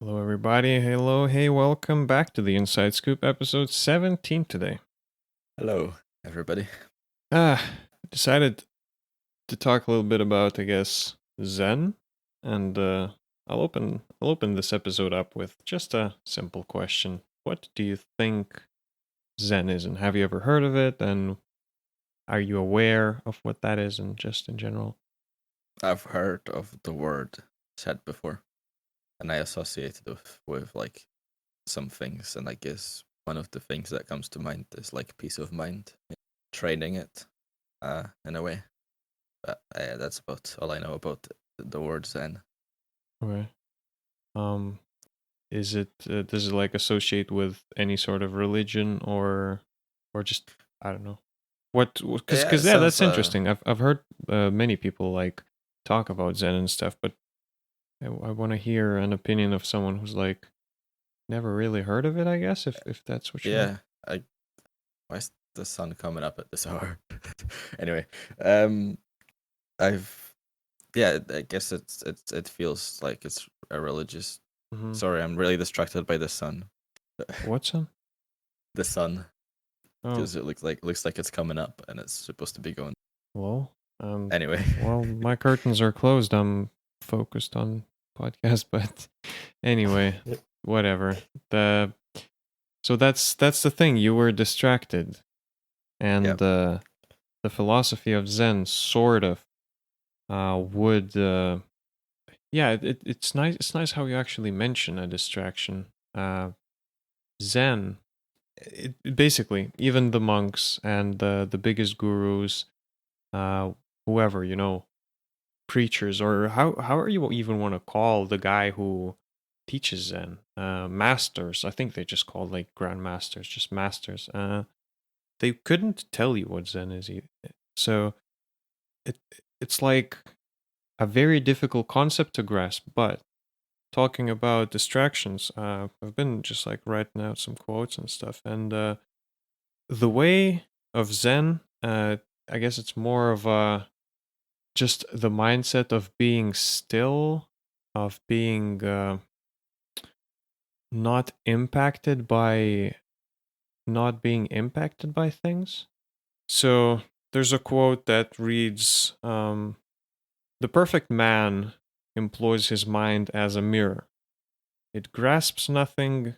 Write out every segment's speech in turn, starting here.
Hello, everybody. Hello, hey, welcome back to the Inside Scoop, episode 17 today. Hello, everybody. Decided to talk a little bit about, I guess, Zen, and I'll open this episode up with just a simple question. What do you think Zen is, and have you ever heard of it? And are you aware of what that is, and just in general? I've heard of the word said before, and I associate it with like some things, and I guess one of the things that comes to mind is like peace of mind, training it, in a way. But that's about all I know about the word Zen. Okay. Um, is it does it like associate with any sort of religion or just I don't know. What? Yeah, it Because yeah, sounds. that's interesting. I've heard many people like talk about Zen and stuff, but I want to hear an opinion of someone who's like never really heard of it. I guess if that's what you mean. Yeah, I. Why is the sun coming up at this hour? Anyway, um, I've. Yeah, I guess it feels like it's a religious. Mm-hmm. Sorry, I'm really distracted by the sun. What's Zen? The sun, Oh, because it looks like it's coming up and it's supposed to be going. well, Anyway, well, my curtains are closed. I'm focused on podcast, but anyway, whatever. The So that's the thing. You were distracted, yeah, and the philosophy of Zen sort of would yeah. It's nice. It's nice how you actually mention a distraction. Zen, basically, even the monks and the biggest gurus, uh, whoever preachers, or how are you even want to call the guy who teaches Zen, masters. I think they just call like grandmasters, just masters. They couldn't tell you what Zen is either. So it it's like a very difficult concept to grasp. But talking about distractions, I've been just like writing out some quotes and stuff, and the way of Zen, I guess it's more of a just the mindset of being still, of being not impacted by not being impacted by things. So there's a quote that reads, "The perfect man employs his mind as a mirror. It grasps nothing,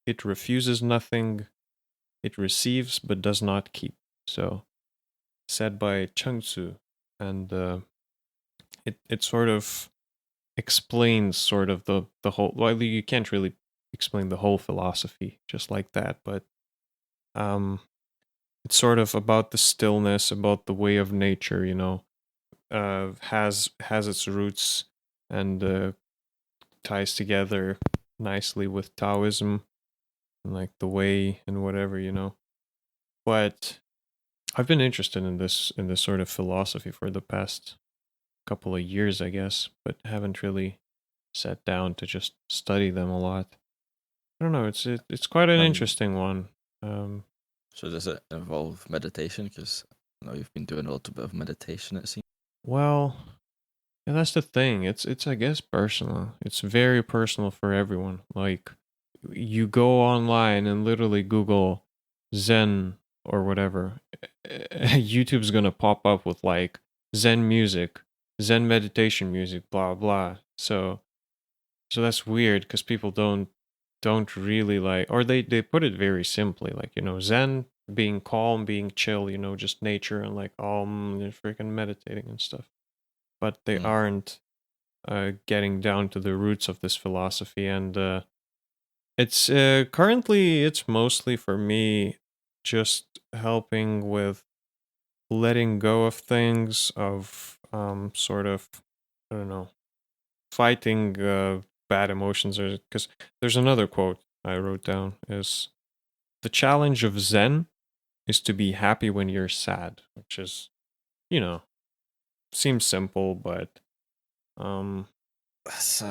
it refuses nothing, it receives but does not keep." So said by Chung Tzu, and it sort of explains sort of the whole. Well, you can't really explain the whole philosophy just like that, but um, it's sort of about the stillness, about the way of nature. Has its roots and ties together nicely with Taoism and like the way and whatever. But I've been interested in this sort of philosophy for the past couple of years, I guess, but haven't really sat down to just study them a lot. I don't know. It's quite an um, interesting one. Um, so does it involve meditation? Because I know you've been doing a little bit of meditation. It seems. well, and that's the thing. It's I guess personal. It's very personal for everyone. Like you go online and literally Google Zen or whatever. YouTube's gonna pop up with like Zen music, Zen meditation music, blah blah. So that's weird because people don't really like, or they put it very simply, like Zen being calm, being chill, just nature and like they're freaking meditating and stuff. But they Mm. aren't getting down to the roots of this philosophy, and it's currently it's mostly for me just helping with letting go of things, of sort of, I don't know, fighting bad emotions. Or because there's another quote I wrote down is, the challenge of Zen is to be happy when you're sad, which is, you know seems simple, but um That's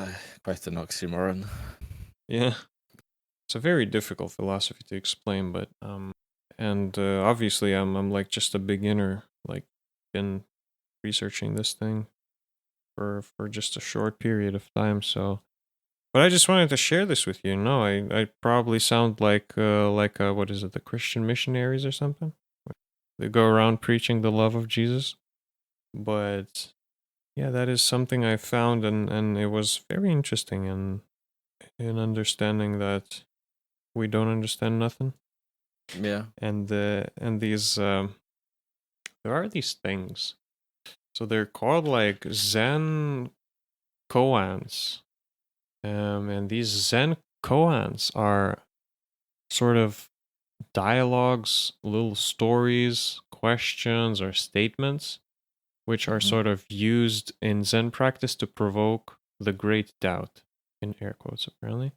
quite an oxymoron. yeah, it's a very difficult philosophy to explain. But and obviously I'm like just a beginner, like been researching this thing for just a short period of time. So But I just wanted to share this with you. No, I probably sound like what is it, the Christian missionaries or something? They go around preaching the love of Jesus. But yeah, that is something I found, and it was very interesting in understanding that we don't understand nothing. Yeah. And these there are these things. So they're called like Zen koans. And these Zen koans are sort of dialogues, little stories, questions, or statements, which are Mhm. sort of used in Zen practice to provoke the great doubt, in air quotes, apparently.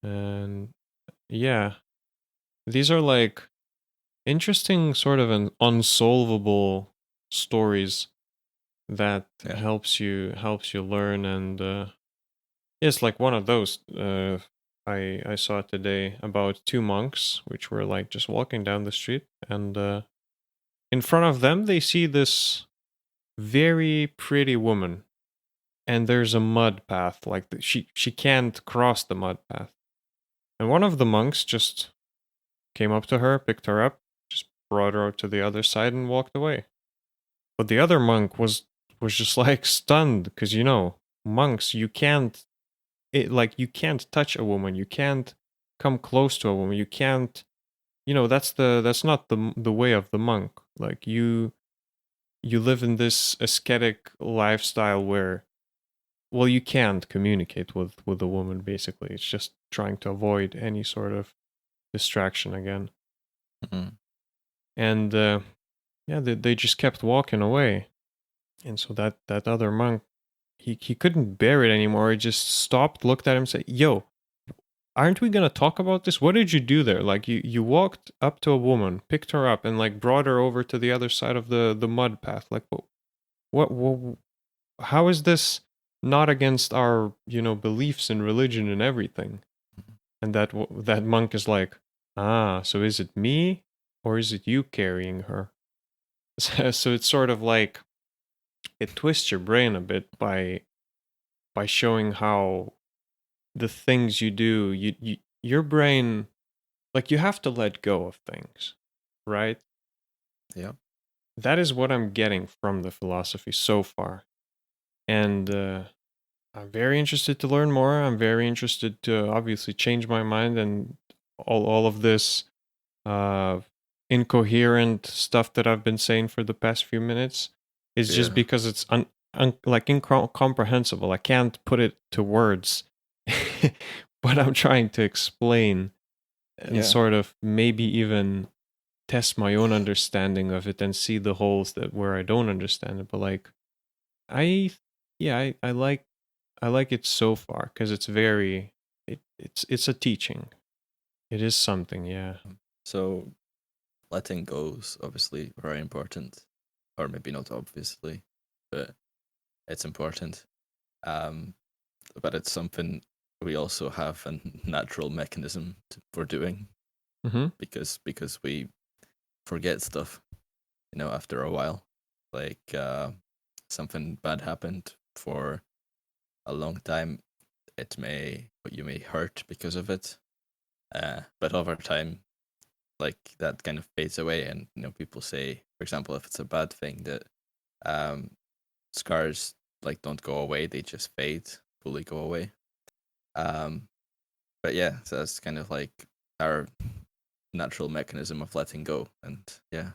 And yeah, these are like interesting, sort of an unsolvable stories that Yeah. helps you learn. And it's like one of those I saw today about two monks which were like just walking down the street, and in front of them they see this very pretty woman, and there's a mud path, like she can't cross the mud path. And one of the monks just came up to her, picked her up, just brought her to the other side and walked away. But the other monk was just like stunned, because monks, you can't, you can't touch a woman, you can't come close to a woman, you can't, that's not the way of the monk. Like you live in this ascetic lifestyle where, well, you can't communicate with a woman, basically. It's just trying to avoid any sort of distraction again. Mhm. And yeah, they just kept walking away. And so that other monk, he couldn't bear it anymore. He just stopped, looked at him, said, "Yo, aren't we gonna talk about this? What did you do there? Like you walked up to a woman, picked her up, and like brought her over to the other side of the mud path. Like what how is this not against our beliefs and religion and everything?" And that monk is like, "Ah, so is it me or is it you carrying her?" So it's sort of like it twists your brain a bit by showing how the things you do, your brain, like, you have to let go of things, right? Yeah. That is what I'm getting from the philosophy so far. And I'm very interested to learn more. I'm very interested to obviously change my mind, and all of this uh, incoherent stuff that I've been saying for the past few minutes is just Yeah. because it's like incomprehensible. I can't put it to words, but I'm trying to explain and Yeah. sort of maybe even test my own understanding of it and see the holes that where I don't understand it. But like I yeah, I like it so far because it's very it's a teaching. It is something, yeah. So letting go is obviously very important, or maybe not obviously, but it's important. Um, but it's something we also have a natural mechanism for doing Mm-hmm. because we forget stuff, after a while. Like something bad happened for a long time, you may hurt because of it. But over time, like that kind of fades away, and people say, for example, if it's a bad thing, that um, scars like don't go away; they just fade, fully go away. Um, but yeah, so that's kind of like our natural mechanism of letting go, and yeah,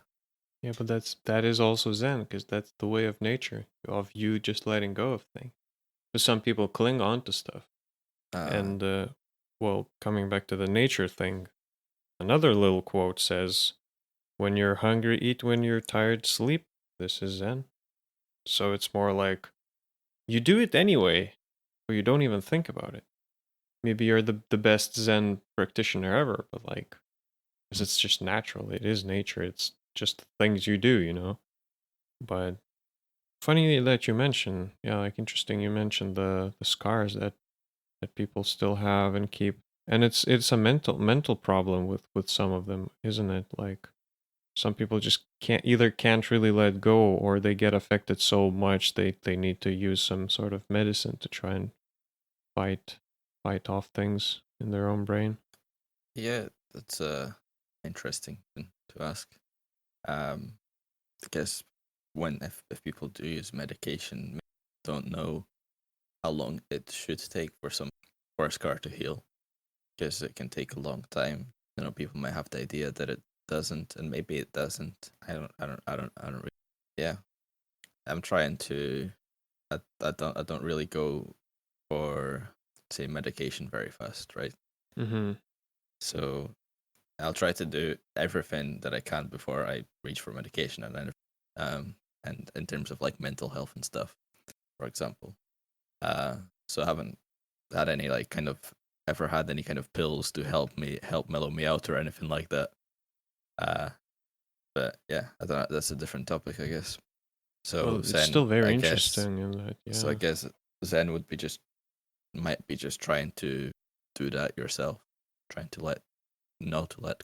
Yeah, but that is also Zen, because that's the way of nature, of you just letting go of things. But some people cling on to stuff. uh, And well, coming back to the nature thing, another little quote says, "When you're hungry, eat. When you're tired, sleep." This is Zen. So it's more like you do it anyway, or you don't even think about it. Maybe you're the best Zen practitioner ever, but like, because it's just natural. It is nature. It's just things you do. But funny that you mention, yeah, like interesting. You mentioned the scars that people still have and keep, and it's a mental problem with some of them, isn't it? Like some people just can't really let go, or they get affected so much they need to use some sort of medicine to try and fight fight off things in their own brain. Yeah, that's interesting thing to ask. Um, I guess when if people do use medication, maybe don't know how long it should take for a scar to heal, because it can take a long time. People might have the idea that it doesn't, and maybe it doesn't. I don't really. Yeah, I'm trying to. I don't really go for, say, medication very fast, right? Mm-hmm. So I'll try to do everything that I can before I reach for medication, and in terms of like mental health and stuff, for example. So I haven't had any like kind of ever had any kind of pills to help mellow me out or anything like that. Uh, but yeah, I don't know, that's a different topic, I guess. So Well, it's still very I guess interesting in that, so I yeah. guess Zen would be just might be just trying to do that yourself, trying to let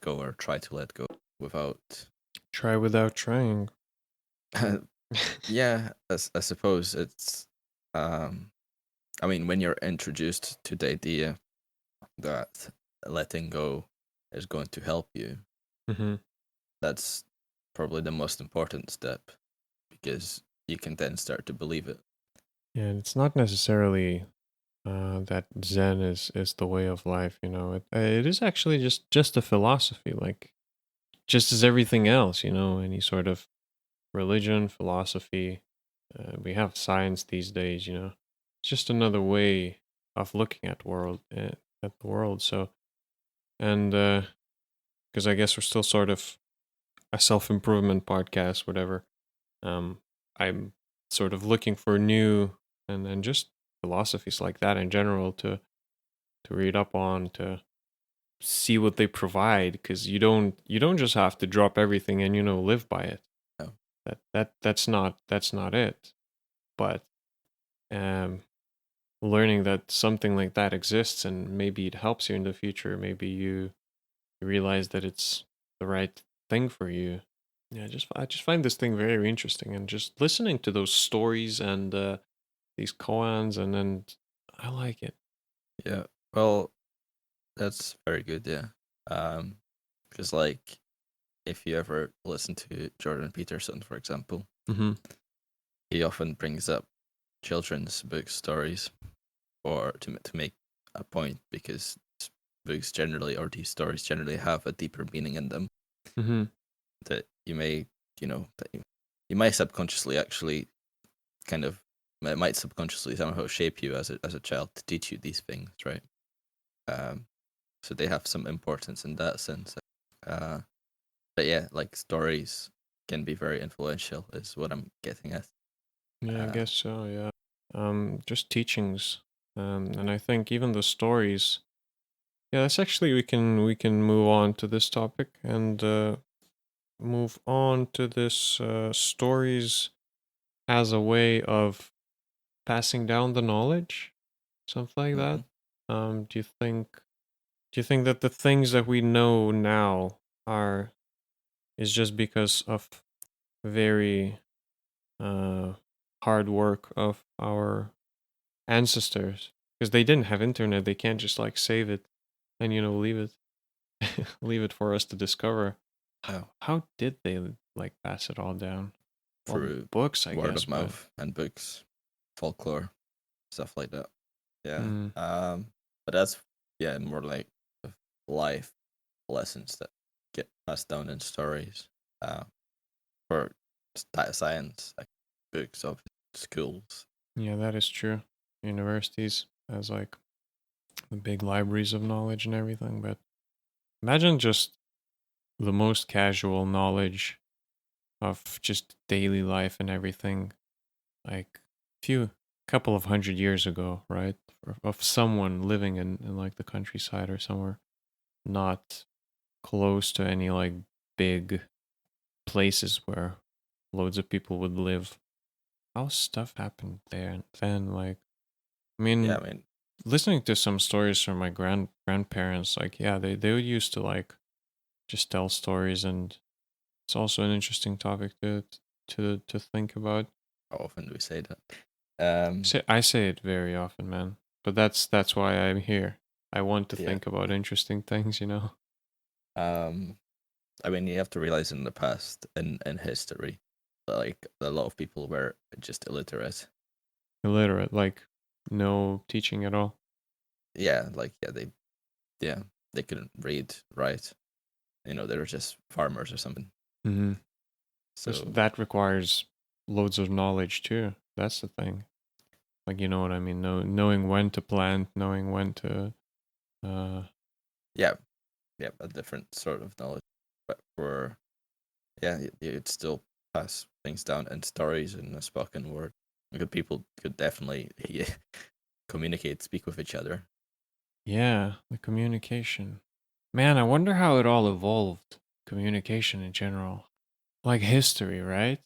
go or try to let go without. Try without trying. Yeah, I suppose it's. Um, I mean, when you're introduced to the idea that letting go is going to help you, Mm-hmm. that's probably the most important step, because you can then start to believe it. Yeah, and it's not necessarily that Zen is the way of life. It is actually just a philosophy, like just as everything else. Any sort of religion, philosophy. We have science these days. It's just another way of looking at the world. So, and because I guess we're still sort of a self improvement podcast, whatever. I'm sort of looking for new and just philosophies like that in general to read up on, to see what they provide, because you don't just have to drop everything and live by it. No. That's not it. But um learning that something like that exists and maybe it helps you in the future, maybe you realize that it's the right thing for you. Yeah, I just find this thing very interesting, and just listening to those stories and these koans, and then I like it. Yeah. Well, that's very good. Yeah. Um, because like if you ever listen to Jordan Peterson, for example, Mm-hmm. he often brings up children's book stories, or to make a point, because books generally, or these stories generally, have a deeper meaning in them Mm-hmm. that you might subconsciously actually kind of it might subconsciously somehow shape you as a child to teach you these things, right? Um, so they have some importance in that sense. Uh, but yeah, like stories can be very influential, is what I'm getting at. Yeah, I Uh, guess so. Yeah. Just teachings, and I think even the stories. Yeah, that's actually we can move on to this topic and move on to this stories as a way of passing down the knowledge, something like that. mhm. Do you think that the things that we know now are is just because of very uh hard work of our ancestors? Because they didn't have internet, they can't just like save it and leave it leave it for us to discover. Oh, How did they like pass it all down? Well, through books, I word guess, of but mouth and books, folklore, stuff like that. Yeah. mm, But that's, yeah, more like life lessons that get passed down in stories. For science, like books of schools. yeah, that is true. Universities as like the big libraries of knowledge and everything, but imagine just the most casual knowledge of just daily life and everything, like few couple of 100 years ago, right? Of someone living in like the countryside or somewhere, not close to any like big places where loads of people would live. How stuff happened there and then, like, I Yeah, mean, I mean, listening to some stories from my grandparents, like, yeah, they would used to like just tell stories, and it's also an interesting topic to think about. how often do we say that? I say it very often, man. but that's why I'm here. I want to Yeah. think about interesting things, I mean, you have to realize in the past, in history, like a lot of people were just illiterate. Illiterate, like no teaching at all. Yeah, yeah, they couldn't read, write. They were just farmers or something. Mm-hmm. So That requires loads of knowledge too. That's the thing. Like, you know what I mean? Knowing when to plant, knowing when to. yeah, yeah, a different sort of knowledge. But yeah, you'd still pass things down in stories and a spoken word. People could definitely communicate, speak with each other. Yeah, the communication. Man, I wonder how it all evolved. Communication in general. Like history, right?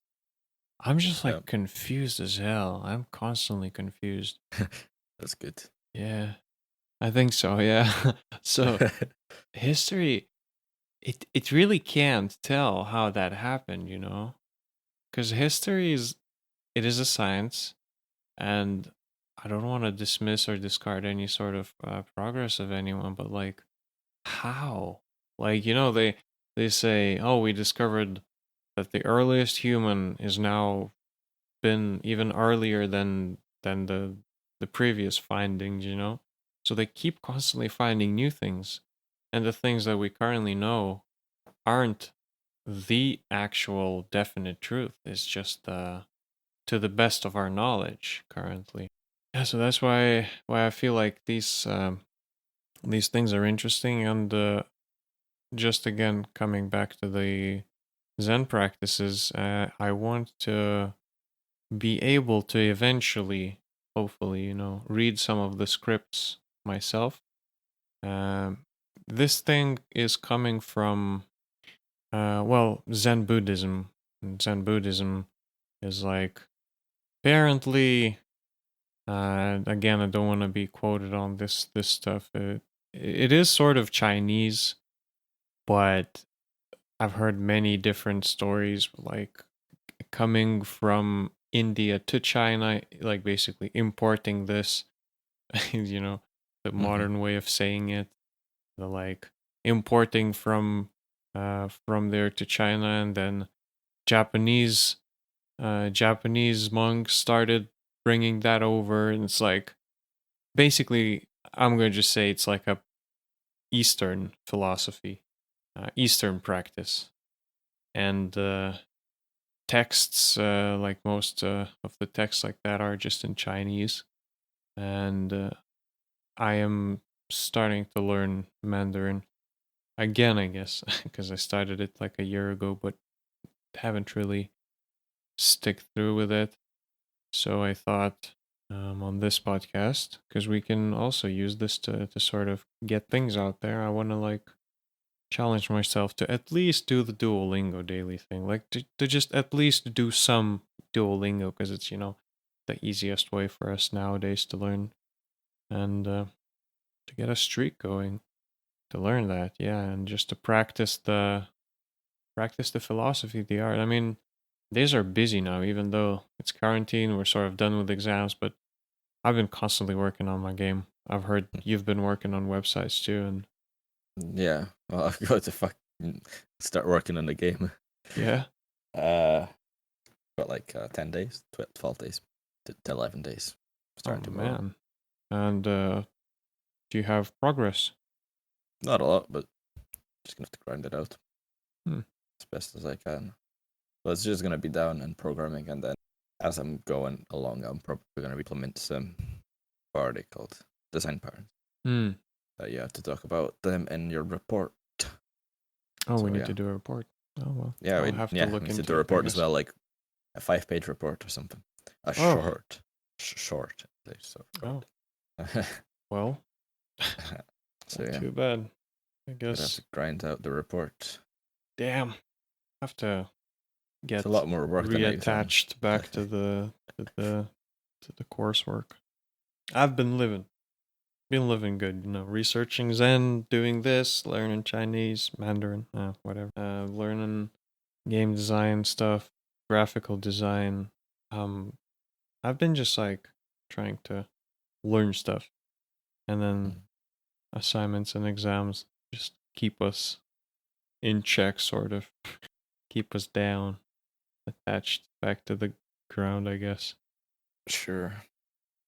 I'm just Yeah, like confused as hell. I'm constantly confused. that's good. Yeah, I think so. Yeah. So history, it really can't tell how that happened, because history is a science, and I don't want to dismiss or discard any sort of progress of anyone, but like how? Like, they say, oh, we discovered that the earliest human is now been even earlier than the previous findings. So they keep constantly finding new things, and the things that we currently know aren't the actual definite truth. It's just to the best of our knowledge currently. Yeah, so that's why I feel like these things are interesting, and just again coming back to the Zen practices, I want to be able to eventually, hopefully, read some of the scripts myself. Um, this thing is coming from, well, Zen Buddhism. And Zen Buddhism is like, apparently, again, I don't want to be quoted on this stuff. It is sort of Chinese, but I've heard many different stories, like coming from India to China, like basically importing this, the Hmm. modern way of saying it, the like importing from there to China, and then Japanese Japanese monks started bringing that over, and it's like basically I'm going to just say it's like a Eastern philosophy, Eastern practice, and texts like most of the texts like that are just in Chinese, and I am starting to learn Mandarin again, I guess, because I started it like a year ago, but haven't really stick through with it. So I thought on this podcast, because we can also use this to sort of get things out there, I want to like challenge myself to at least do the Duolingo daily thing, like to just at least do some Duolingo, because it's, the easiest way for us nowadays to learn and to get a streak going, to learn that, yeah, and just to practice the philosophy, the art. I mean, days are busy now, even though it's quarantine, we're sort of done with exams, but I've been constantly working on my game. I've heard you've been working on websites too, and Yeah, well, I've got to start working on the game. yeah. Uh, got like 10 days, 12 days, to 11 days. Oh Starting tomorrow. man. And do you have progress? Not a lot, but just gonna have to grind it out Hmm. as best as I can. But it's just gonna be down and programming, and then as I'm going along, I'm probably gonna implement some what are they called? Design patterns. Hmm. You have to talk about them in your report. Oh, we So need yeah, to do a report. Oh well. yeah, I'll have to yeah. We look need to do into a it, I report as guess. well, like a 5-page report or something. A Oh. short. So Oh. short. Well. So Not yeah, too bad. I gonna have guess. to grind out the report. Damn. Have to It's a get lot more work than the exam. reattached back to the coursework. I've been living good, researching Zen, doing this, learning Chinese, Mandarin, whatever. Learning game design stuff, graphical design. Um, I've been just like trying to learn stuff. and then Mm. assignments and exams just keep us in check, sort of keep us down, attached back to the ground, I guess. Sure.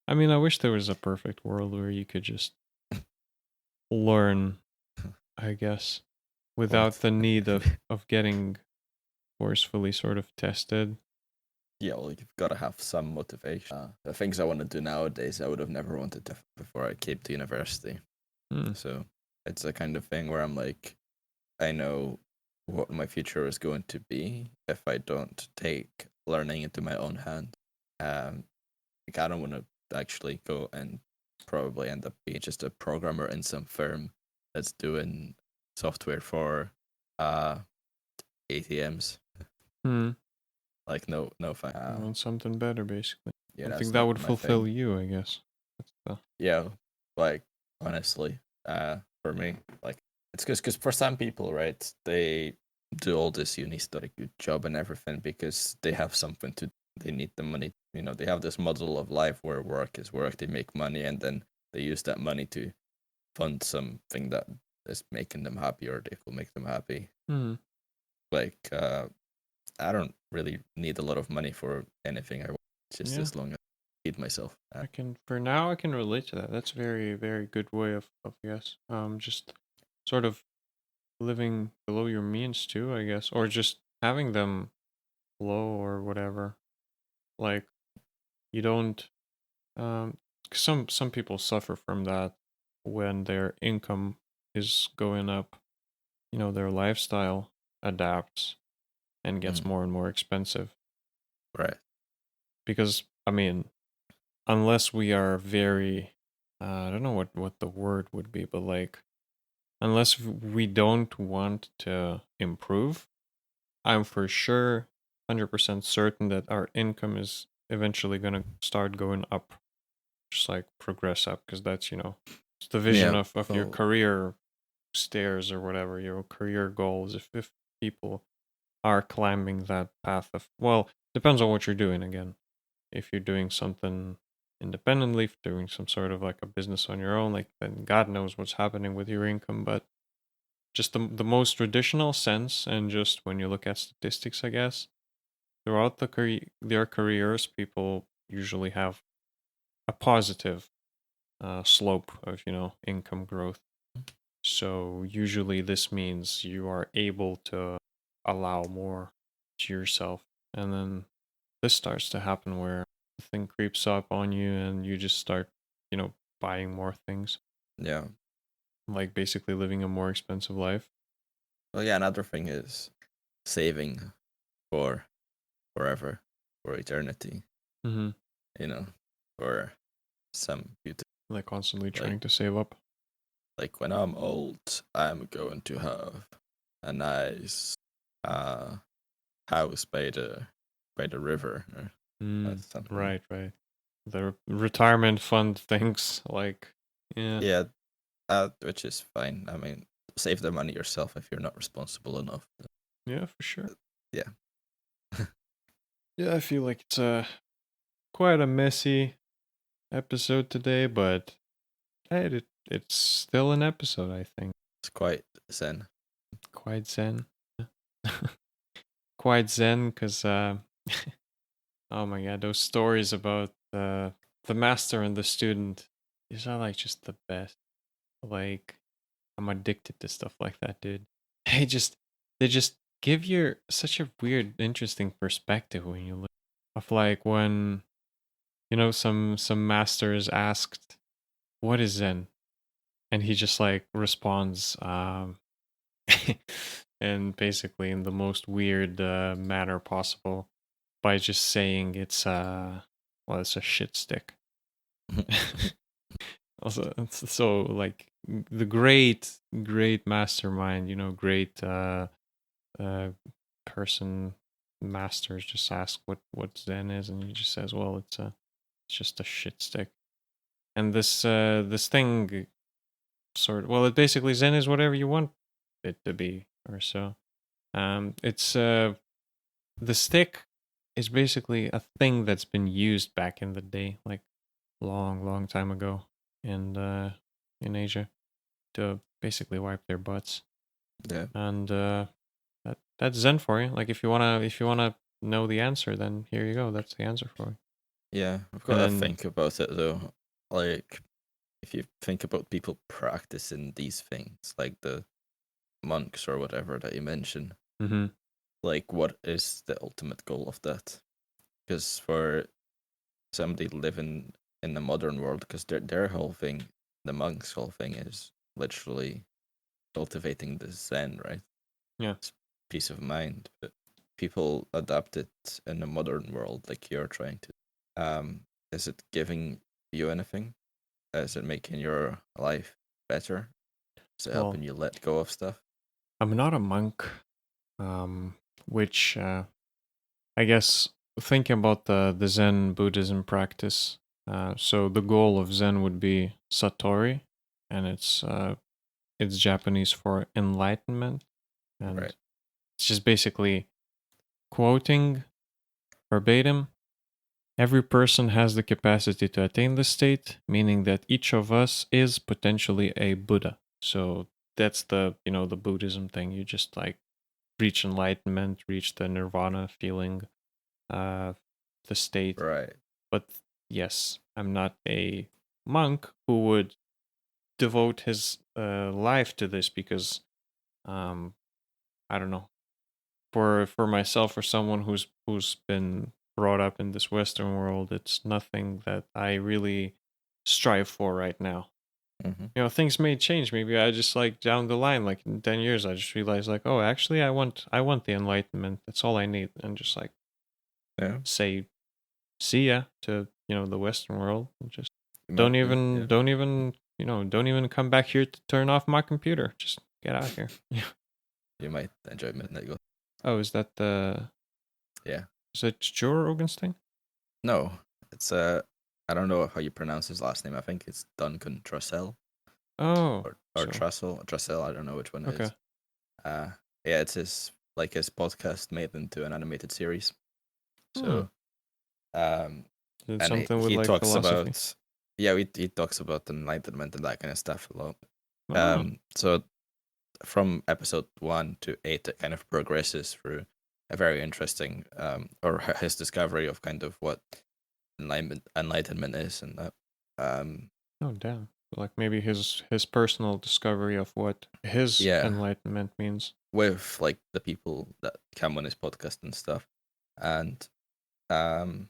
I mean, I wish there was a perfect world where you could just learn, I guess, without What? the need of getting forcefully sort of tested. Yeah, well, you've got to have some motivation. The things I want to do nowadays, I would have never wanted to before I came to university. Hmm. So it's a kind of thing where I'm like, I know what my future is going to be if I don't take learning into my own hand. Like I don't want to actually go and probably end up being just a programmer in some firm that's doing software for uh ATMs. Hmm. Like no fun. You want something better, basically. Yeah, Something that's that not would my fulfill thing. you, I guess. That's the. Yeah, like honestly, for me, like it's because for some people, right, they do all this uni study, good job and everything because they have something to. They need the money. You know, they have this model of life where work is work. They make money and then they use that money to fund something that is making them happy or they will make them happy. Hmm. Like, I don't really need a lot of money for anything I want, just Yeah. as long as I feed myself. I can for now I can relate to that. That's very, very good way of yes. Just sort of living below your means too, I guess. Or just having them low or whatever. Like you don't 'cause some people suffer from that when their income is going up. You know, their lifestyle adapts and gets Mm, more and more expensive. right. Because I mean, unless we are very I don't know what the word would be, but like unless we don't want to improve, I'm for sure 100% certain that our income is eventually going to start going up, just like progress up, because that's, it's the vision Yeah. of your Well, career stairs or whatever, your career goals. If people are climbing that path of, well, depends on what you're doing again. If you're doing something independently, if doing some sort of like a business on your own, like then God knows what's happening with your income, but just the most traditional sense, and just when you look at statistics, I guess throughout their careers, people usually have a positive slope of income growth. So usually this means you are able to allow more to yourself, and then this starts to happen where the thing creeps up on you, and you just start buying more things, yeah. like basically living a more expensive life. Well, yeah. Another thing is saving for forever, for eternity. Mm-hmm. You know, for some beauty. Like constantly Like, trying to save up. like when I'm old, I'm going to have a nice uh house by the river. Or Mm, that's something. right, right. The retirement fund things, like, yeah, Yeah, which is fine. I mean, save the money yourself if you're not responsible enough. yeah, for sure. Yeah. Yeah, I feel like it's quite a messy episode today, but hey, it's still an episode, I think. It's quite zen. Quite zen. Quite zen, because, oh my god, those stories about the master and the student, these are like just the best. Like, I'm addicted to stuff like that, dude. They just give you such a weird, interesting perspective when you look of like when some masters asked, "What is Zen?" and he just like responds, and basically in the most weird manner possible by just saying it's a shit stick. Also, so like the great mastermind, great uh person masters just ask what Zen is, and he just says, well, it's just a shit stick. And this thing well, it basically, Zen is whatever you want it to be, or so. It's the stick is basically a thing that's been used back in the day, like long time ago, and in Asia to basically wipe their butts. Yeah. And that's Zen for you. Like if you wanna know the answer, then here you go. That's the answer for you. Yeah, I've And got to then think about it though. Like, if you think about people practicing these things, like the monks or whatever that you mentioned, mm-hmm. like, what is the ultimate goal of that? Because for somebody living in the modern world, because their whole thing, the monks' whole thing, is literally cultivating the Zen, right? Yeah. It's peace of mind. But people adapt it in the modern world, like you're trying to. Is it giving you anything? Is it making your life better? Is it Well, helping you let go of stuff? I'm not a monk, which I guess thinking about the Zen Buddhism practice. So the goal of Zen would be satori, and it's Japanese for enlightenment, and Right. it's just basically quoting verbatim. Every person has the capacity to attain this state, meaning that each of us is potentially a Buddha. So that's the Buddhism thing. You just like reach enlightenment, reach the nirvana feeling, uh, the state. Right. But yes, I'm not a monk who would devote his life to this because um, I don't know. For myself or someone who's been brought up in this Western world, it's nothing that I really strive for right now. Mm-hmm. Things may change. Maybe I just like down the line, like in 10 years, I just realize like, oh, actually, I want the enlightenment. That's all I need, and just like Yeah. say see ya to the Western world. And just You don't might be. even Yeah. don't even don't even come back here to turn off my computer. Just get out of here. Yeah. You might enjoy Midnight Gospel. Oh, is that Yeah. Joe Rogan's thing? No, it's I don't know how you pronounce his last name. I think it's Duncan Trussell Oh, or so Trussell. Trussell. I don't know which one it okay. is. Uh, yeah, it's his podcast made into an animated series. Hmm. So um, Is it and something with he like talks philosophy? about yeah, he talks about enlightenment and that kind of stuff a lot. Oh, So from episode 1 to 8, it kind of progresses through a very interesting or his discovery of kind of what enlightenment is and that. oh, damn. Like maybe his personal discovery of what his Yeah, enlightenment means. with like the people that come on his podcast and stuff, and um,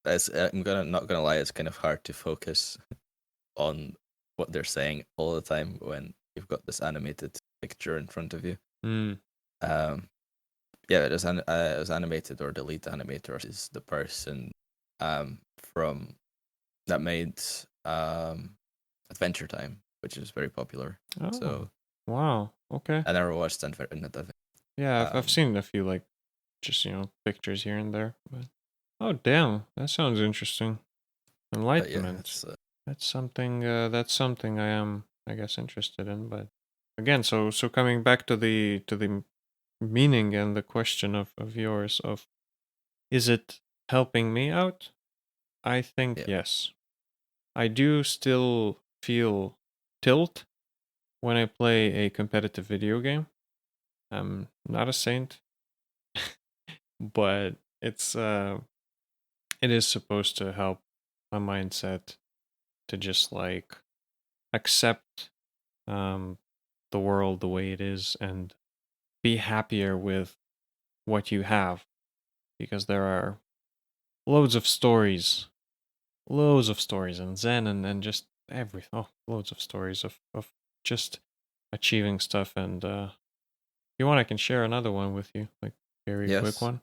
not gonna lie, it's kind of hard to focus on what they're saying all the time when you've got this animated picture in front of you. Hmm. Um, yeah, it was animated, or the lead animator is the person from that made Adventure Time, which is very popular. Oh, So wow. Okay. I never watched Adventure. Yeah, I've Um, seen a few like just pictures here and there. But oh, damn, that sounds interesting. but yeah, Enlightenment. it's That's something. That's something I am, I guess, interested in. But again, so coming back to the meaning and the question of yours of is it helping me out? I think yeah, yes. I do still feel tilt when I play a competitive video game. I'm not a saint, but it is supposed to help my mindset to just like accept um the world the way it is and be happier with what you have because there are loads of stories in Zen and just everything. Oh, loads of stories of just achieving stuff. And if you want, I can share another one with you, like very quick yes, one.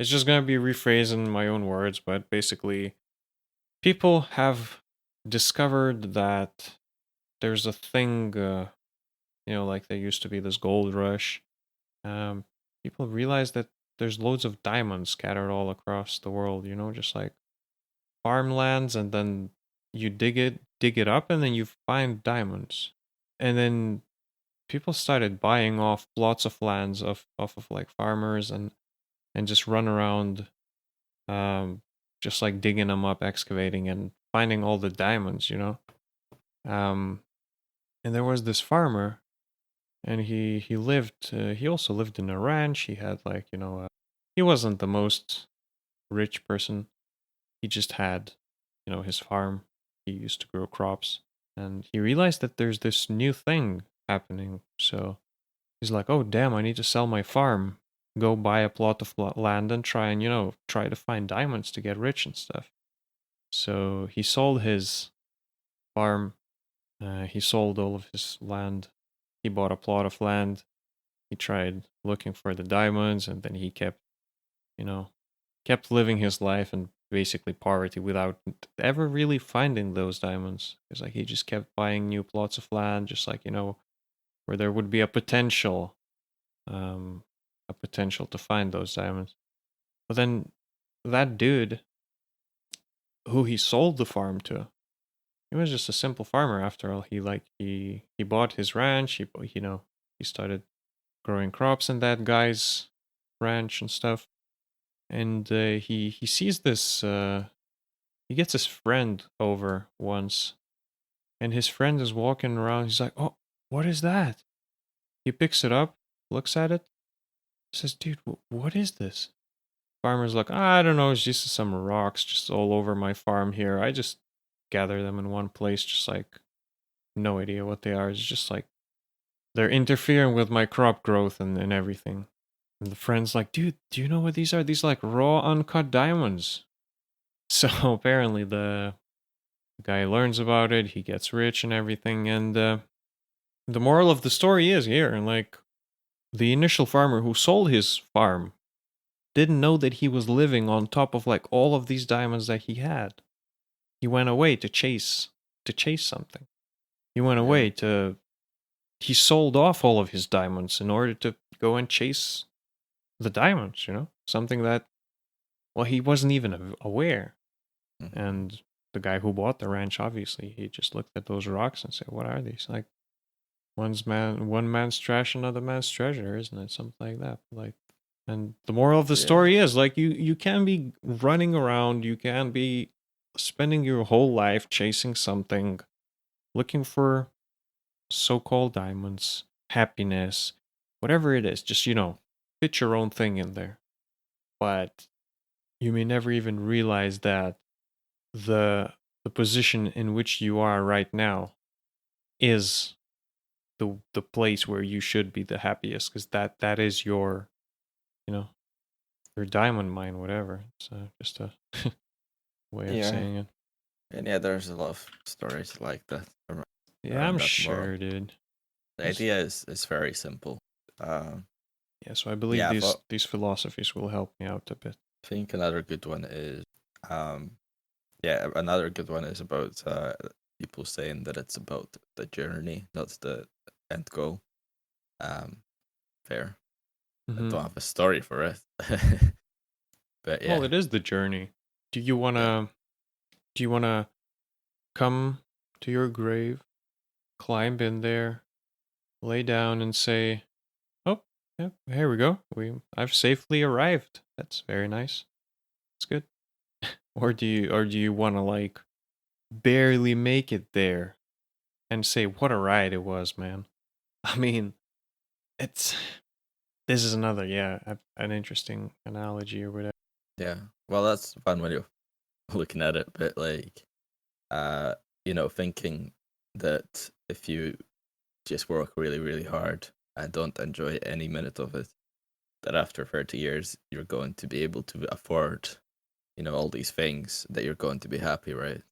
It's just gonna be rephrased in my own words, but basically, people have discovered that there's a thing, like there used to be this gold rush. Um, People realize that there's loads of diamonds scattered all across the world. Just like farmlands, and then you dig it up, and then you find diamonds, and then people started buying off plots of lands off of like farmers and just run around, um, just like digging them up, excavating, and finding all the diamonds. Um, and there was this farmer, and he lived. He also lived in a ranch. He had like he wasn't the most rich person. He just had his farm. He used to grow crops, and he realized that there's this new thing happening. So he's like, "Oh damn, I need to sell my farm. Go buy a plot of land and try and try to find diamonds to get rich and stuff." So he sold his farm. He sold all of his land. He bought a plot of land. He tried looking for the diamonds, and then he kept, you know, kept living his life in basically poverty without ever really finding those diamonds. Because like he just kept buying new plots of land, just like where there would be um, a potential to find those diamonds. But then that dude who he sold the farm to, he was just a simple farmer after all. He bought his ranch. He started growing crops in that guy's ranch and stuff. And he sees this. He gets his friend over once, and his friend is walking around. He's like, "Oh, what is that?" He picks it up, looks at it, says, "Dude, what is this?" Farmer's like, "I don't know. It's just some rocks just all over my farm here. I just gather them in one place, just like no idea what they are. It's just like they're interfering with my crop growth and everything." And the friend's like, "Dude, do you know what these are? These like raw uncut diamonds." So apparently the guy learns about it, he gets rich and everything, and the moral of the story is here, and like the initial farmer who sold his farm didn't know that he was living on top of like all of these diamonds that he had. He went away to chase something. He went Yeah. away to he sold off all of his diamonds in order to go and chase the diamonds, something that, well, he wasn't even aware. Mhm. And the guy who bought the ranch, obviously, he just looked at those rocks and said, "What are these?" Like one man's trash, another man's treasure, isn't it? Something like that. Like, and the moral of the Yeah. story is like you can be running around, you can be spending your whole life chasing something, looking for so-called diamonds, happiness, whatever it is. Just fit your own thing in there. But you may never even realize that the the position in which you are right now is the place where you should be the happiest, because that is you know your diamond mine, whatever. It's just a way of Yeah. saying it. And yeah, there's a lot of stories like that Yeah, I'm around that moral. sure, dude. The Just, idea is very simple. Um, yeah, so I believe yeah, these philosophies will help me out a bit. I think another good one is, um, yeah, another good one is about people saying that it's about the journey, not the end goal. Um, Fair. I Hmm. don't have a story for it, but Well, yeah, it is the journey. Do you yeah, wanna do you wanna come to your grave, climb in there, lay down, and say, "Oh, yeah, here we go. I've safely arrived. That's very nice. It's good." Or do you want to like barely make it there and say, "What a ride it was, man." I mean, it's this is another, yeah, an interesting analogy or whatever. yeah. Well, that's fun when you're looking at it, but like, uh, thinking that if you just work really, really hard and don't enjoy any minute of it, that after 30 years you're going to be able to afford, all these things that you're going to be happy, right?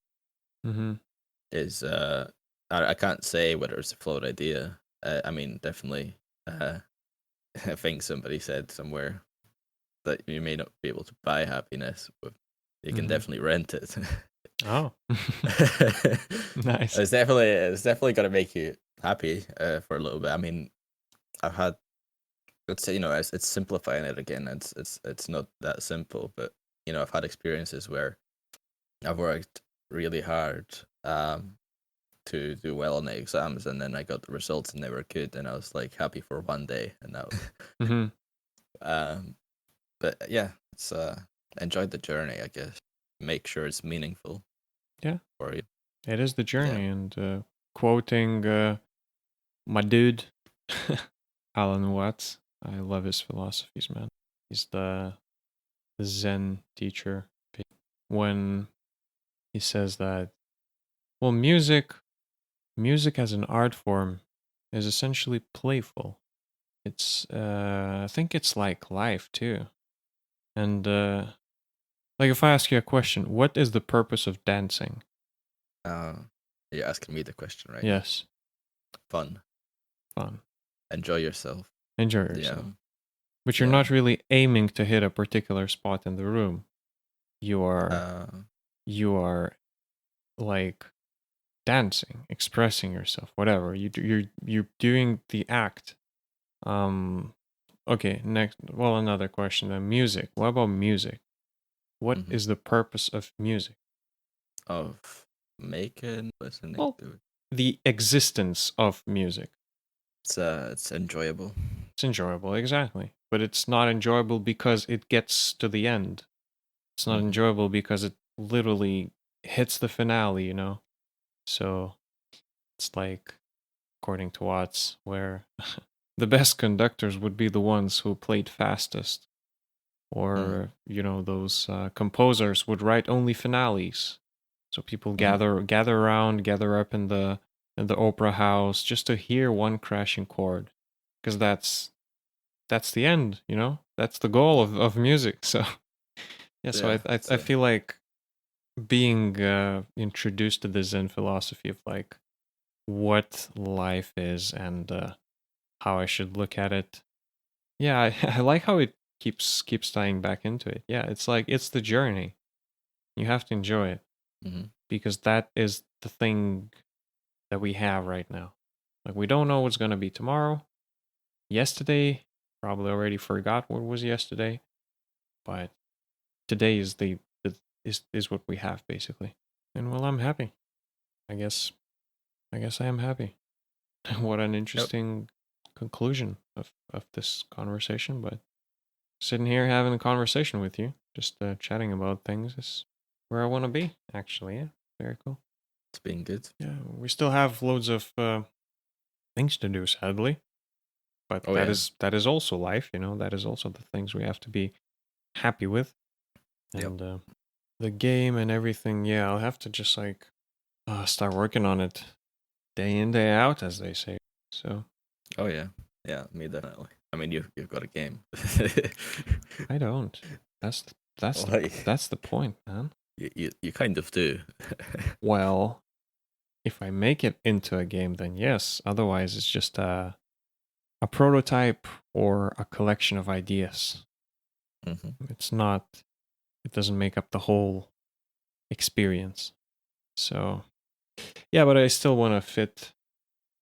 Mm-hmm. Is I can't say whether it's a flawed idea. I mean, definitely. I think somebody said somewhere that you may not be able to buy happiness, but you can Mm-hmm. definitely rent it. Oh, nice. It's definitely gonna make you happy for a little bit. I mean, I've had, let's say, it's simplifying it again. It's not that simple, but I've had experiences where I've worked really hard to do well on the exams, and then I got the results and they were good, and I was like happy for one day, and that was, Mm-hmm. um but yeah, it's enjoy the journey, I guess. Make sure it's meaningful Yeah, for you. it is the Yeah. journey, and quoting my dude, Alan Watts. I love his philosophies, man. He's the Zen teacher. When he says that, well, music as an art form is essentially playful. It's, I think it's like life too. And, like if I ask you a question, what is the purpose of dancing? You're asking me the question, right? Yes, Fun. fun. Enjoy yourself. Enjoy Yeah. yourself. But you're Yeah. not really aiming to hit a particular spot in the room. You are like dancing, expressing yourself, whatever. You're doing the act. Okay, next. Well, another question then. Music. What about music? What Mhm. is the purpose of music? Of making listening Well, to it. the existence of music. It's enjoyable. It's enjoyable, exactly. But it's not enjoyable because it gets to the end. It's not Mhm. enjoyable because it literally hits the finale, you know? So it's like, according to Watts, where the best conductors would be the ones who played fastest. Or, you know, those composers would write only finales. So people gather around, gather up in the opera house just to hear one crashing chord. Because that's the end, you know? That's the goal of music. So yeah, so Yeah, I feel like being introduced to the Zen philosophy of like what life is and how I should look at it. Yeah, I like how it keeps tying back into it. Yeah, it's like it's the journey. You have to enjoy it Mhm. because that is the thing that we have right now. Like we don't know what's gonna be tomorrow. Yesterday, probably already forgot what was yesterday, but today is is what we have basically. And well, I'm happy. I guess I am happy. What an Yep. interesting conclusion of this conversation. But sitting here having a conversation with you, just chatting about things, is where I want to be. Actually, yeah, very cool. It's been good. Yeah, we still have loads of things to do, sadly, but Oh yeah. that is also life. You know, that is also the things we have to be happy with, Yep. and the game and everything. Yeah, I'll have to just like start working on it day in day out, as they say. So Oh yeah. Yeah, me definitely. I mean, you've got a game. I don't. That's Why? that's the point, man. You kind of do. Well, if I make it into a game, then yes. Otherwise, it's just a prototype or a collection of ideas. Mhm. It's not. It doesn't make up the whole experience. So yeah, but I still want to fit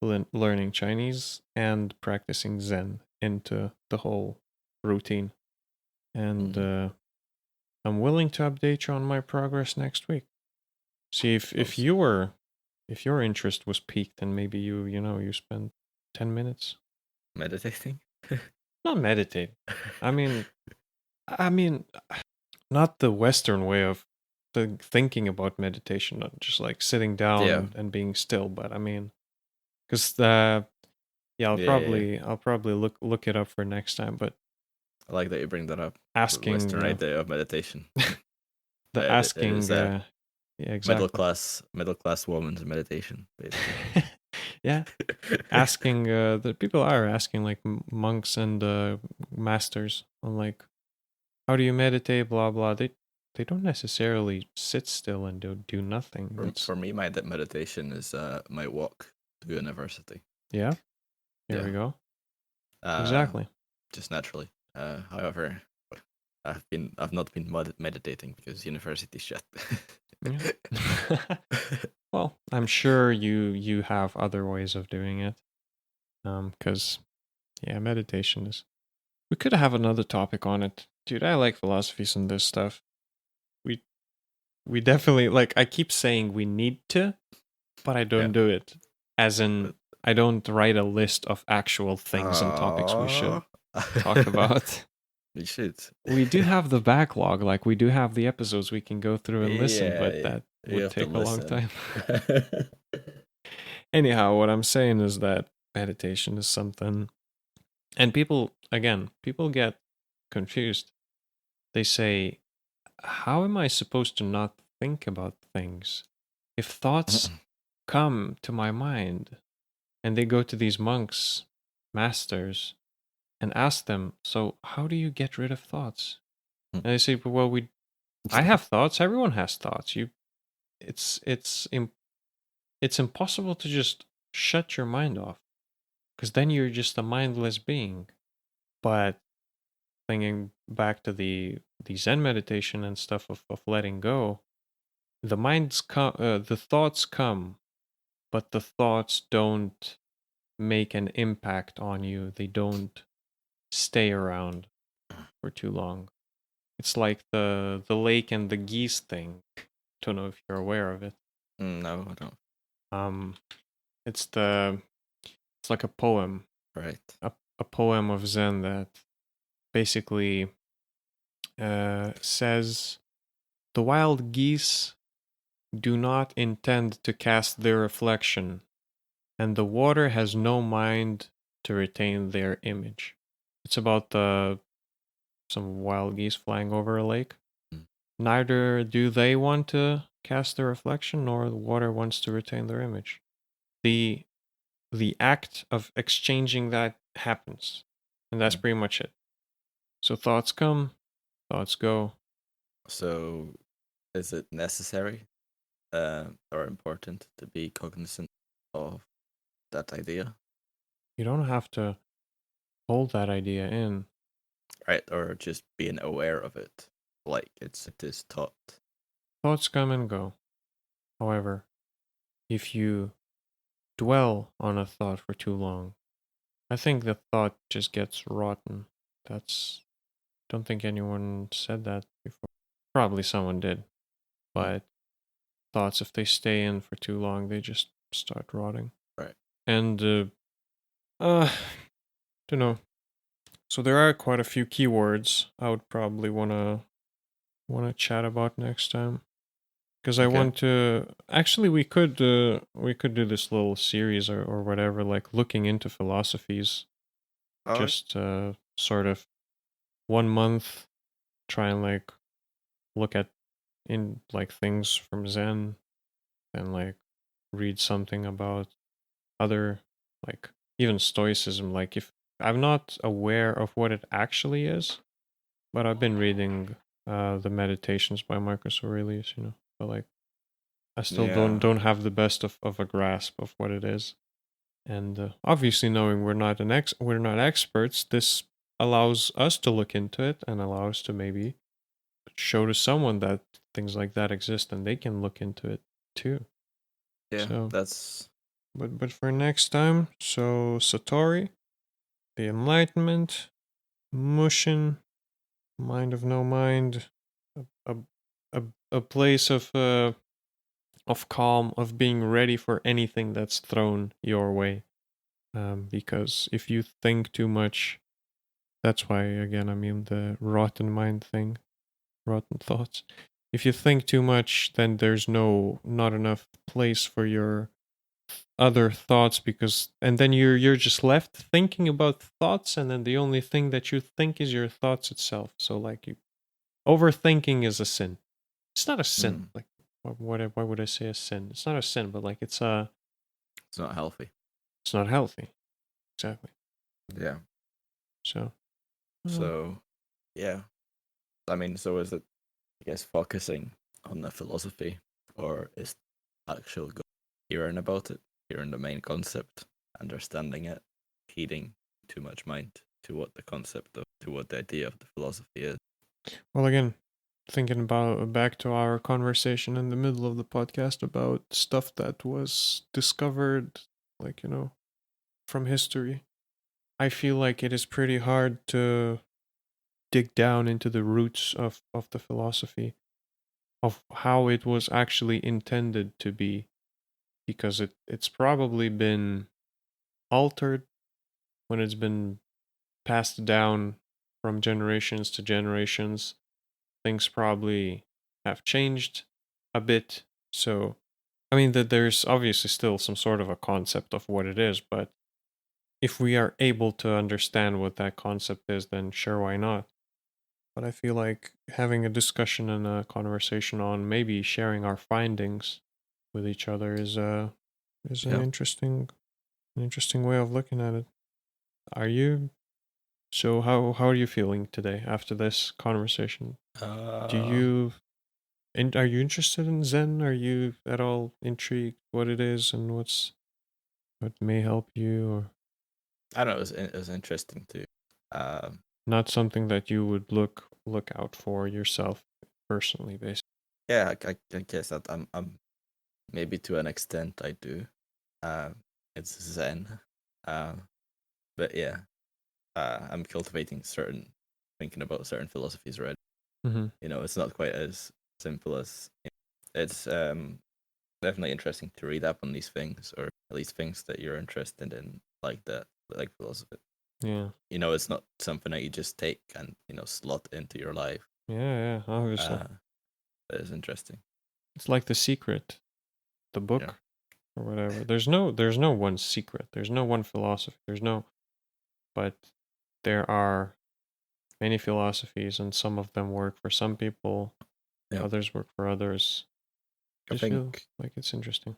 learning Chinese and practicing Zen into the whole routine. And Mhm. I'm willing to update you on my progress next week. See if Awesome. you were if your interest was piqued and maybe you know you spend 10 minutes Meditating. not meditate. I mean I mean not the western way of thinking about meditation, not just like sitting down Yeah. and being still, but I mean cuz yeah, Yeah. I'll probably look it up for next time, but I like that you bring that up. The asking Western idea of meditation. the It asking is a yeah, exactly. middle class woman's meditation, basically. Yeah, asking the people are asking like monks and masters on like how do you meditate, blah blah. They don't necessarily sit still and do nothing. It's For me, my meditation is my walk to university. yeah, here Yeah. we go. Uh, Exactly. just naturally. However, I've not been meditating because university shut. Yeah. Well, I'm sure you have other ways of doing it. Because yeah, meditation is. We could have another topic on it, dude. I like philosophies and this stuff. We we definitely like. I keep saying we need to, but I Yeah. don't do it. As in, But I don't write a list of actual things and topics we should talk about. we should. We do have the backlog, like we do have the episodes we can go through and listen, Yeah, but yeah. that You would have to take a long listen. time. Anyhow, what I'm saying is that meditation is something, and people get confused. They say, how am I supposed to not think about things? If thoughts come to my mind, and they go to these monks, masters, and ask them, so how do you get rid of thoughts? And they say, well, I have thoughts. Everyone has thoughts. It's it's im- it's impossible to just shut your mind off, because then you're just a mindless being. But thinking back to the Zen meditation and stuff of letting go, the thoughts come, but the thoughts don't make an impact on you. They don't stay around for too long. It's like the lake and the geese thing. Don't know if you're aware of it. No, I don't. Um, it's it's like a poem, Right. a poem of Zen that basically says the wild geese do not intend to cast their reflection, and the water has no mind to retain their image. It's about some wild geese flying over a lake. Mm. Neither do they want to cast their reflection, nor the water wants to retain their image. The the act of exchanging that happens, and that's Mm. pretty much it. So thoughts come, thoughts go. So, is it necessary or important to be cognizant of that idea? You don't have to hold that idea in. Right, or just being aware of it, like it is taught. Thoughts come and go. However, if you dwell on a thought for too long, I think the thought just gets rotten. That's don't think anyone said that before. Probably someone did, Mm. but thoughts, if they stay in for too long, they just start rotting. Right. And uh don't know. So there are quite a few keywords I would probably wanna chat about next time. Because I Okay. want to actually we could do this little series or whatever, like looking into philosophies, All right. just sort of 1 month, try and like look at in like things from Zen, and like read something about other, like even Stoicism. Like if I'm not aware of what it actually is, but I've been reading the Meditations by Marcus Aurelius, but like I still Yeah. don't have the best of a grasp of what it is. And obviously, knowing we're not experts, this allows us to look into it and allows to maybe show to someone that things like that exist and they can look into it too. Yeah. So, That's but for next time, so Satori, the Enlightenment, Mushin, Mind of No Mind, a a a place of calm, of being ready for anything that's thrown your way. Because if you think too much, that's why, again, I mean the rotten mind thing, rotten thoughts. If you think too much, then there's not enough place for your other thoughts, because and then you're just left thinking about thoughts, and then the only thing that you think is your thoughts itself. So like you overthinking is a sin. It's not a sin. mm, Like why would I say a sin? It's not a sin, but like it's not healthy. it's not healthy. Exactly. Yeah. So uh, So, yeah. I mean, so is it, I guess, focusing on the philosophy, or is actual hearing about it, hearing the main concept, understanding it, heeding too much mind to what the concept of, to what the idea of the philosophy is? well, again, thinking about back to our conversation in the middle of the podcast about stuff that was discovered, like from history. I feel like it is pretty hard to dig down into the roots of the philosophy, of how it was actually intended to be, because it's probably been altered when it's been passed down from generations to generations. Things probably have changed a bit. So I mean, that there's obviously still some sort of a concept of what it is, but if we are able to understand what that concept is, then sure, why not? But I feel like having a discussion and a conversation on maybe sharing our findings with each other is Yeah. an interesting way of looking at it. Are you so how are you feeling today after this conversation? Do Uh, you and are you interested in Zen? Are you at all intrigued what it is and what may help you, or I don't know. It was interesting too. Um, not something that you would look out for yourself personally, basically? yeah, I guess that I'm maybe to an extent I do. Um, it's Zen. Um, but yeah, I'm cultivating certain thinking about certain philosophies already. Mm-hmm. It's not quite as simple as it's definitely interesting to read up on these things, or at least things that you're interested in, like that, like philosophy. Yeah. It's not something that you just take and slot into your life. Yeah, obviously. Uh, that is interesting. It's like The Secret, the Yeah, book or whatever. There's no one secret. There's no one philosophy. But there are many philosophies, and some of them work for some people, yeah. others work for others. I Just feel think like it's interesting.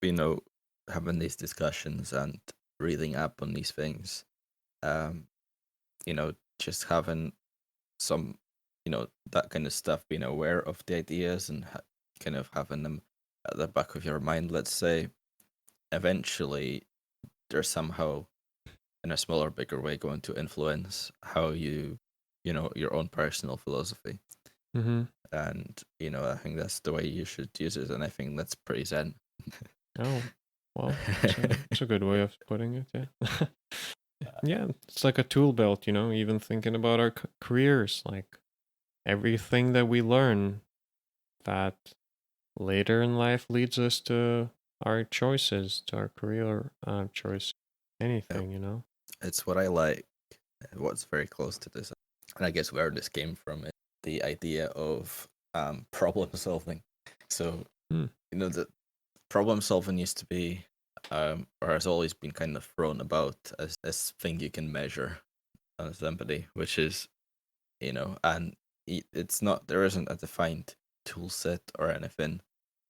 you know having these discussions and reading up on these things, um, just having some, that kind of stuff, being aware of the ideas and kind of having them at the back of your mind. Let's say eventually they're somehow in a smaller, bigger way going to influence how your own personal philosophy. Mm-hmm. And I think that's the way you should use it, and I think that's pretty zen. Oh, well, it's a good way of putting it. Yeah. Yeah, it's like a tool belt, even thinking about our careers, like everything that we learn that later in life leads us to our choices, to our career choice, Yeah, anything. it's what I like. What's very close to this, and I guess where this came from is the idea of problem solving. So Hmm. the problem solving used to be, or has always been kind of thrown about as this thing you can measure on somebody, which is, and it's not, there isn't a defined tool set or anything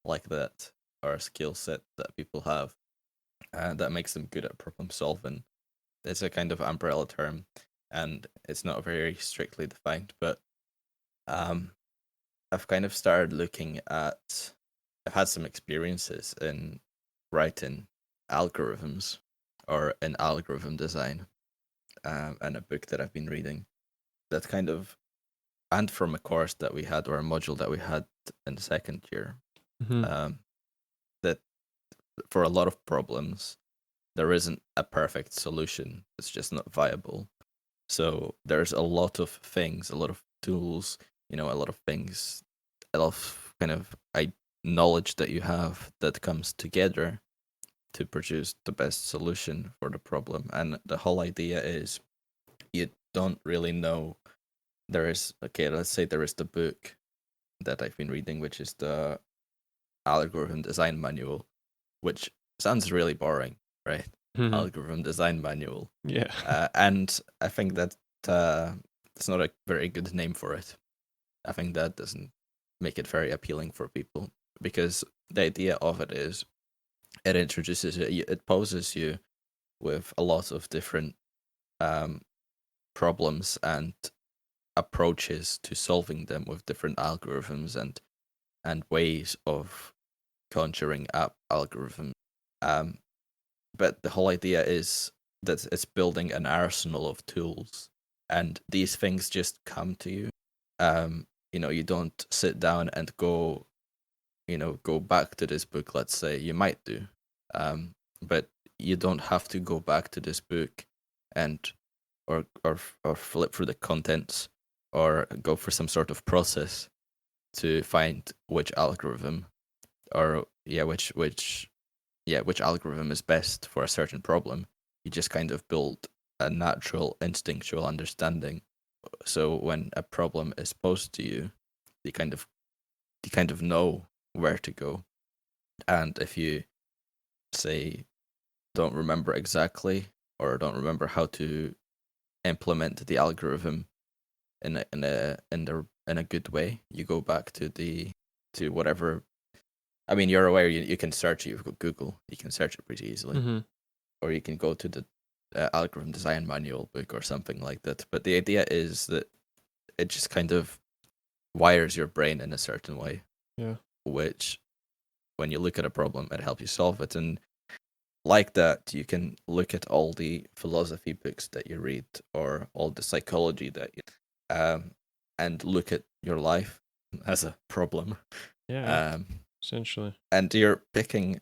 like that, or a skill set that people have that makes them good at problem solving. It's a kind of umbrella term, and it's not very strictly defined, but um, I've kind of started looking at, I've had some experiences in writing algorithms or in algorithm design, and a book that I've been reading that kind of, and from a course that we had, or a module that we had in the second year, Mm-hmm. um, that for a lot of problems, there isn't a perfect solution. It's just not viable. So there's a lot of things, a lot of tools, a lot of things, a lot of kind of knowledge that you have that comes together to produce the best solution for the problem. And the whole idea is you don't really know. Okay, let's say there is the book that I've been reading, which is the Algorithm Design Manual, which sounds really boring, right? Mm-hmm. Algorithm Design Manual. Yeah. And I think that it's not a very good name for it. I think that doesn't make it very appealing for people, because the idea of it is it introduces you, it poses you with a lot of different um, problems and approaches to solving them with different algorithms and ways of conjuring up algorithms. Um, but the whole idea is that it's building an arsenal of tools, and these things just come to you. You don't sit down and go back to this book. Let's say you might do, but you don't have to go back to this book and or flip through the contents or go for some sort of process to find which algorithm, or which algorithm is best for a certain problem. You just kind of build a natural instinctual understanding. So when a problem is posed to you, you kind of you kind of know where to go. And if you say don't remember exactly or don't remember how to implement the algorithm in a good way, you go back to whatever. I mean, you're aware you can search. You've got Google. You can search it pretty easily, Mm-hmm. or you can go to the algorithm design manual book or something like that. But the idea is that it just kind of wires your brain in a certain way, Yeah. which when you look at a problem, it helps you solve it. And like that, you can look at all the philosophy books that you read or all the psychology that you, and look at your life as a problem. Yeah. Um, Essentially. and you're picking,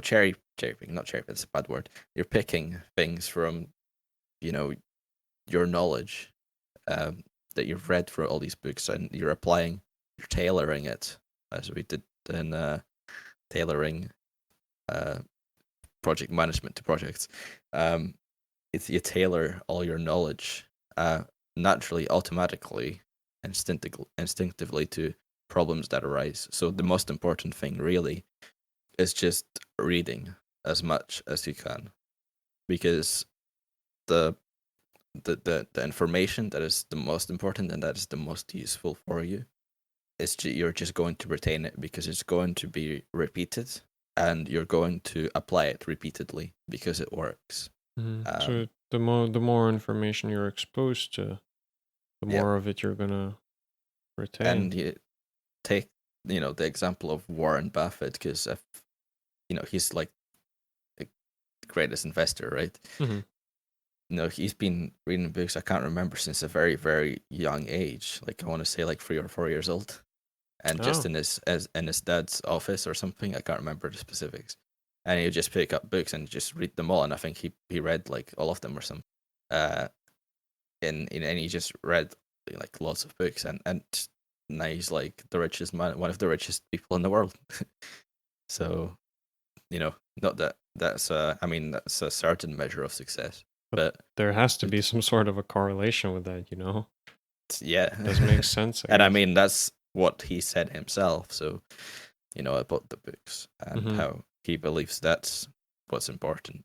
cherry picking, not cherry, it's a bad word. You're picking things from, you know, your knowledge that you've read through all these books, and you're tailoring it, as we did in tailoring project management to projects. Um, it's you tailor all your knowledge naturally, automatically, instinctively to problems that arise. So the most important thing, really, is just reading as much as you can, because the the information that is the most important and that is the most useful for you you're just going to retain it because it's going to be repeated, and you're going to apply it repeatedly because it works. Mm-hmm. Um, So the more information you're exposed to, the yeah, more of it you're gonna retain. and you take the example of Warren Buffett, because if he's like the greatest investor, right? Mm-hmm. He's been reading books, I can't remember, since a very, very young age. Like, I want to say like 3 or 4 years old, and just Oh. in his dad's office or something. I can't remember the specifics. And he'd just pick up books and just read them all. And I think he read like all of them or some. Uh, and he just read like lots of books, and now he's like the richest man, one of the richest people in the world. So not that's I mean, that's a certain measure of success, But but there has to be some sort of a correlation with that, you know? yeah, Does make sense, I and I guess. mean that's what he said himself. So about the books and Mm-hmm. how he believes that's what's important.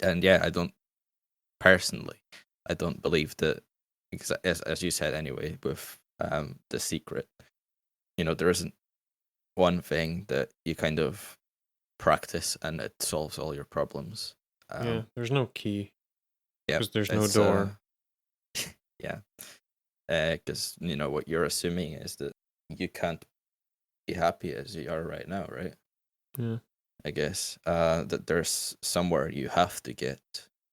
And yeah, personally, I don't believe that, as you said anyway, with The Secret, there isn't one thing that you kind of practice and it solves all your problems. Yeah, there's no key Yeah, because there's no it's door. yeah, because what you're assuming is that you can't be happy as you are right now, right? Yeah. I guess that there's somewhere you have to get.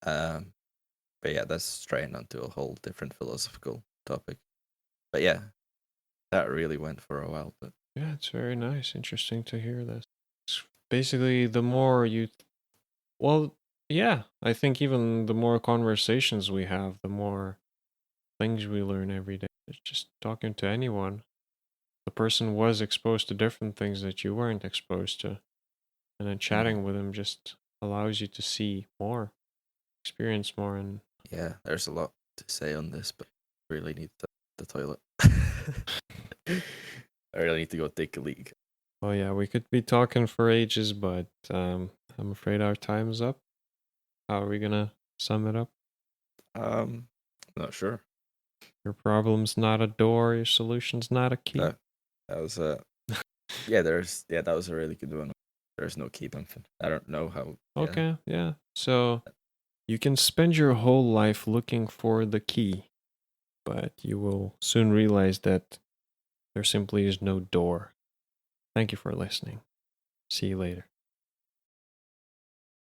Um, but yeah, that's straying onto a whole different philosophical topic. But yeah, that really went for a while. But Yeah, it's very nice. Interesting to hear this. It's basically, the more you, well, yeah, I think even the more conversations we have, the more things we learn every day. It's just talking to anyone. The person was exposed to different things that you weren't exposed to. And then mhm. chatting with them just allows you to see more, experience more. And Yeah, there's a lot to say on this, but I really need the toilet. I really need to go take a leak. oh, yeah, we could be talking for ages, but I'm afraid our time's up. How are we going to sum it up? Not sure. Your problem's not a door, your solution's not a key. That that was that was a really good one. There's no key function. I don't know how. Yeah, Okay, yeah. So you can spend your whole life looking for the key, but you will soon realize that there simply is no door. Thank you for listening. See you later.